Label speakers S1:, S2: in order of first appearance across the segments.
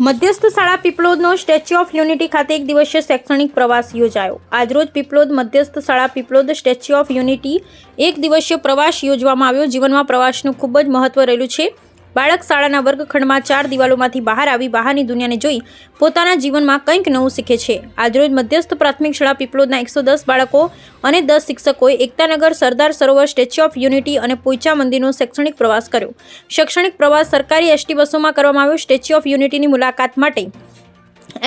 S1: મધ્યસ્થ શાળા પીપલોદનો statue of unity ખાતે એક દિવસીય શૈક્ષણિક પ્રવાસ યોજાયો। આજરોજ પીપલોદ મધ્યસ્થ શાળા પીપલોદ સ્ટેચ્યુ ઓફ યુનિટી એક દિવસીય પ્રવાસ યોજવામાં આવ્યો। જીવનમાં પ્રવાસનું ખૂબ જ મહત્વ રહેલું છે। બાળક શાળાના વર્ગખંડમાં 4 દિવાલોમાંથી બહાર આવી બહારની દુનિયાને જોઈ પોતાના જીવનમાં કંઈક નવું શીખે છે। આજરોજ મધ્યસ્થ પ્રાથમિક શાળા પીપલોદના 110 બાળકો અને 10 શિક્ષકોએ Ektanagar, Sardar Sarovar, statue of unity અને પોઈચા મંદિરનો શૈક્ષણિક પ્રવાસ કર્યો। શૈક્ષણિક પ્રવાસ સરકારી એસટી બસોમાં કરવામાં આવ્યો। સ્ટેચ્યુ ઓફ યુનિટીની મુલાકાત માટે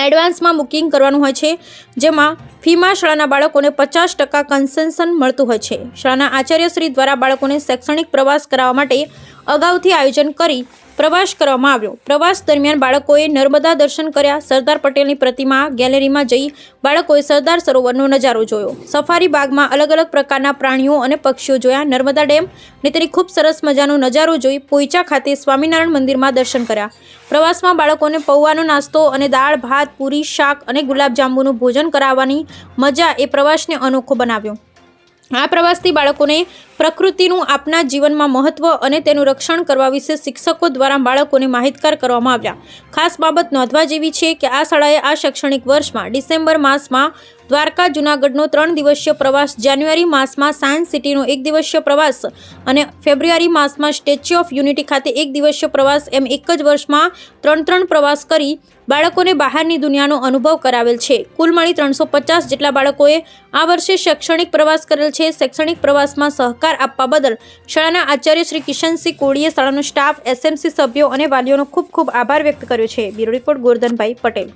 S1: એડવાન્સમાં બુકિંગ કરવાનું હોય છે, જેમાં ફીમાં શાળાના બાળકોને 50% કન્સેશન મળતું હોય છે। શાળાના આચાર્યશ્રી દ્વારા બાળકોને શૈક્ષણિક પ્રવાસ કરાવવા માટે અગાઉથી આયોજન કરી પ્રવાસ કરવામાં આવ્યો। પ્રવાસ દરમિયાન બાળકોએ નર્મદા દર્શન કર્યા। સરદાર પટેલની પ્રતિમા ગેલેરીમાં જઈ બાળકોએ સરદાર સરોવરનો નજારો જોયો। સફારી બાગમાં અલગ અલગ પ્રકારના પ્રાણીઓ અને પક્ષીઓ જોયા। નર્મદા ડેમ ને તેની ખૂબ સરસ મજાનો નજારો જોઈ પોઈચા ખાતે સ્વામિનારાયણ મંદિરમાં દર્શન કર્યા। પ્રવાસમાં બાળકોને પૌવાનો નાસ્તો અને દાળ, ભાત, પૂરી, શાક અને ગુલાબજાંબુનું ભોજન કરાવવાની મજા એ પ્રવાસને અનોખો બનાવ્યો। આ પ્રવાસથી બાળકોને પ્રકૃતિનું આપના જીવનમાં મહત્વ અને તેનું રક્ષણ કરવા વિશે શિક્ષકો દ્વારા બાળકોને માહિતગાર કરવામાં આવ્યા। ખાસ બાબત નોંધવા જેવી છે કે આ શાળાએ આ શૈક્ષણિક વર્ષમાં ડિસેમ્બર માસમાં દ્વારકા, જૂનાગઢનો 3 દિવસીય પ્રવાસ, જાન્યુઆરી માસમાં સાયન્સ સિટીનો 1 દિવસીય પ્રવાસ અને ફેબ્રુઆરી માસમાં સ્ટેચ્યુ ઓફ યુનિટી ખાતે 1 દિવસીય પ્રવાસ એમ એક જ વર્ષમાં 3 પ્રવાસ કરી બાળકોને બહારની દુનિયાનો અનુભવ કરાવેલ છે। કુલ મળી 350 જેટલા બાળકોએ આ વર્ષે શૈક્ષણિક પ્રવાસ કરેલ છે। શૈક્ષણિક પ્રવાસમાં સહકાર આપવા બદલ શાળાના આચાર્ય શ્રી કિશનસિંહ કોળીએ શાળાનો સ્ટાફ, એસએમસી સભ્યો અને વાલીઓનો ખૂબ ખૂબ આભાર વ્યક્ત કર્યો છે। Bureau report Gordhanbhai Patel.